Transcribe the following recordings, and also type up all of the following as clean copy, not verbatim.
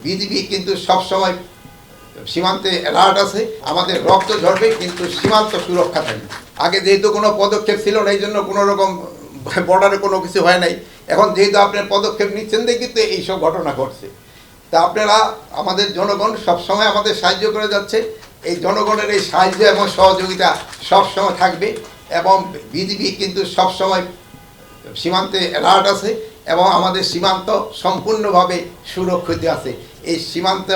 BGB কিন্তু সব সময় সীমান্তে অ্যালার্ট আছে, আমাদের রক্ত ঝরবে কিন্তু সীমান্ত সুরক্ষা থাকবে। আগে যেহেতু কোনো পদক্ষেপ ছিল না, এই জন্য কোনো রকম বর্ডারে কোনো কিছু হয় নাই। এখন যেহেতু আপনার পদক্ষেপ নিচ্ছেন দেখি তো এইসব ঘটনা ঘটছে। তা আপনারা আমাদের জনগণ সবসময় আমাদের সাহায্য করে যাচ্ছে। এই জনগণের এই সাহায্য এবং সহযোগিতা সবসময় থাকবে এবং বিজিবি কিন্তু সবসময় সীমান্তে অ্যালার্ট আছে এবং আমাদের সীমান্ত সম্পূর্ণভাবে সুরক্ষিত আছে। এই সীমান্ত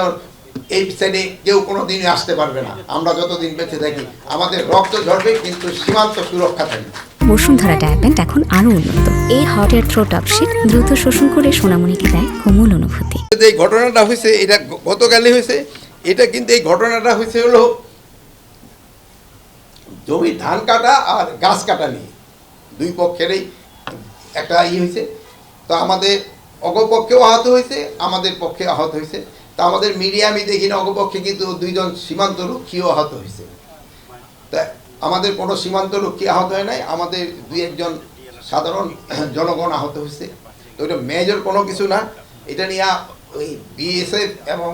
এই সাইডে কেউ কোনো দিনই আসতে পারবে না। আমরা যতদিন বেঁচে থাকি আমাদের রক্ত ঝরবে কিন্তু সীমান্ত সুরক্ষা থাকবে। বসুন্ধরা ডায়াপেন্ট এখন আরো উন্নত। এই হট এয়ার থ্রো টপশিট দ্রুত শোষণ করে সোনামণিকে দেয় কোমল অনুভূতি। এই ঘটনাটা হয়েছে, এটা গতকালই হয়েছে। এটা কিন্তু এই ঘটনাটা হয়েছে হলো জমি ধান কাটা আর গাছ কাটা নিয়ে দুই পক্ষেরই একটা হয়েছে। তো আমাদের অগপক্ষেও আহত হয়েছে, আমাদের পক্ষে আহত হয়েছে। তা আমাদের মিডিয়া আমি দেখি না অগপক্ষে কিন্তু দুইজন সীমান্তরক্ষীও আহত হয়েছে। তা আমাদের কোনো সীমান্তরক্ষী আহত হয় নাই, আমাদের দুই একজন সাধারণ জনগণ আহত হয়েছে। তো এটা মেজর কোনো কিছু না। এটা নিয়ে ওই বিএসএফ এবং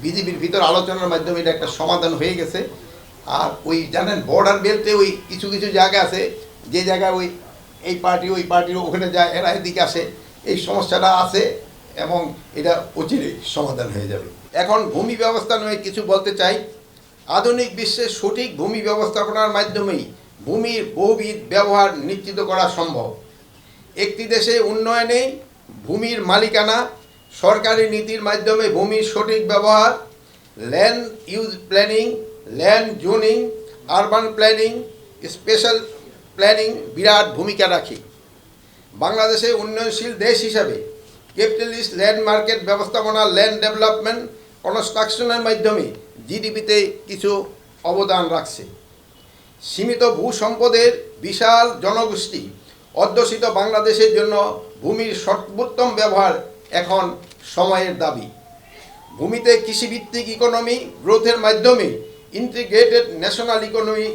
বিজিবির ভিতর আলোচনার মাধ্যমে এটা একটা সমাধান হয়ে গেছে। আর ওই জানেন বর্ডার বেল্টে ওই কিছু কিছু জায়গা আছে যে জায়গায় ওই এই পার্টি ওই পার্টির ওখানে যায়, এরা এদিকে আসে, এই সমস্যাটা আছে এবং এটা অচিরেই সমাধান হয়ে যাবে। এখন ভূমি ব্যবস্থা নিয়ে কিছু বলতে চাই। আধুনিক বিশ্বে সঠিক ভূমি ব্যবস্থাপনার মাধ্যমেই ভূমির বহুবিধ ব্যবহার নিশ্চিত করা সম্ভব। একটি দেশে উন্নয়নে ভূমির মালিকানা, সরকারি নীতির মাধ্যমে ভূমির সঠিক ব্যবহার, land use planning, land zoning, urban planning, special planning বিরাট ভূমিকা রাখে। বাংলাদেশে উন্নয়নশীল দেশ হিসাবে ক্যাপিটালিস্ট ল্যান্ড মার্কেট ব্যবস্থাপনা, ল্যান্ড ডেভেলপমেন্ট কনস্ট্রাকশনের মাধ্যমে জিডিপিতে কিছু অবদান রাখছে। সীমিত ভূ সম্পদের বিশাল জনগোষ্ঠী অধ্যুষিত বাংলাদেশের জন্য ভূমির সর্বোত্তম ব্যবহার এখন সময়ের দাবি। ভূমিতে কৃষিভিত্তিক ইকোনমি গ্রোথের মাধ্যমে ইন্টিগ্রেটেড ন্যাশনাল ইকোনমি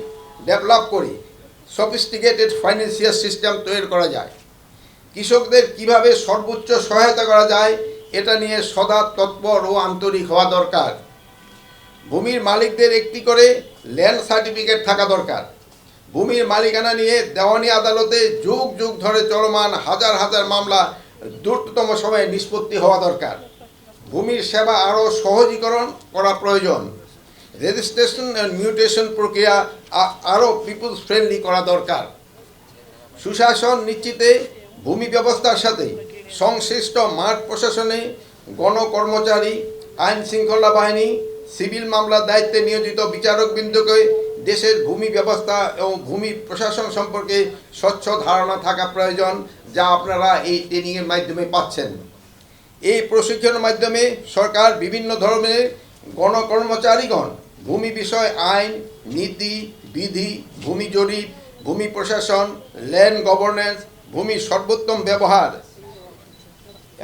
ডেভেলপ করে সফিস্টিকেটেড ফাইন্যান্সিয়াল সিস্টেম তৈরি করা যায়। কৃষকদের কিভাবে সর্বোচ্চ সহায়তা করা যায় এটা নিয়ে সদা তৎপর ও আন্তরিক হওয়া দরকার। ভূমির মালিকদের একটি করে ল্যান্ড সার্টিফিকেট থাকা দরকার। ভূমির মালিকানা নিয়ে দেওয়ানি আদালতে যুগ যুগ ধরে চলমান হাজার হাজার মামলা দ্রুততম সময়ে নিষ্পত্তি হওয়া দরকার। ভূমির সেবা আরও সহজীকরণ করা প্রয়োজন। রেজিস্ট্রেশন অ্যান্ড মিউটেশন প্রক্রিয়া আরও পিপুলস ফ্রেন্ডলি করা দরকার। সুশাসন নিশ্চিতে ভূমি ব্যবস্থার সাথে সংশ্লিষ্ট মাঠ প্রশাসনে গণকর্মচারী, আইন শৃঙ্খলা বাহিনী, সিভিল মামলার দায়িত্বে নিয়োজিত বিচারকবৃন্দকে দেশের ভূমি ব্যবস্থা এবং ভূমি প্রশাসন সম্পর্কে স্বচ্ছ ধারণা থাকা প্রয়োজন, যা আপনারা এই ট্রেনিংয়ের মাধ্যমে পাচ্ছেন। এই প্রশিক্ষণের মাধ্যমে সরকার বিভিন্ন ধরনের গণকর্মচারীগণ ভূমি বিষয় আইন, নীতি, বিধি, ভূমি জরিপ, ভূমি প্রশাসন, ল্যান্ড গভর্নেন্স, ভূমির সর্বোত্তম ব্যবহার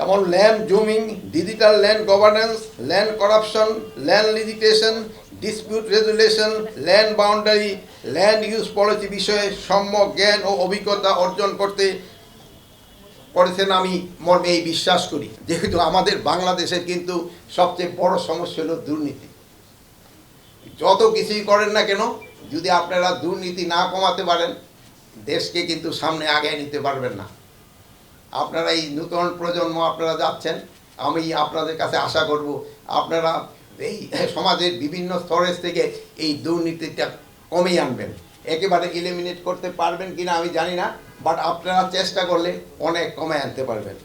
এবং land zoning, digital land governance, land corruption, land litigation, dispute resolution, land boundary, land use policy বিষয়ে সম্যক জ্ঞান ও অভিজ্ঞতা অর্জন করতে করেছেন আমি মর্মে এই বিশ্বাস করি। যেহেতু আমাদের বাংলাদেশের কিন্তু সবচেয়ে বড় সমস্যা হলো দুর্নীতি। যত কিছুই করেন না কেন, যদি আপনারা দুর্নীতি না কমাতে পারেন দেশকে কিন্তু সামনে আগায় নিতে পারবেন না। আপনারা এই নূতন প্রজন্ম আপনারা যাচ্ছেন, আমি আপনাদের কাছে আশা করব আপনারা এই সমাজের বিভিন্ন স্তরের থেকে এই দুর্নীতিটা কমিয়ে আনবেন। একেবারে এলিমিনেট করতে পারবেন কিনা আমি জানি না, বাট আপনারা চেষ্টা করলে অনেক কমে আনতে পারবেন।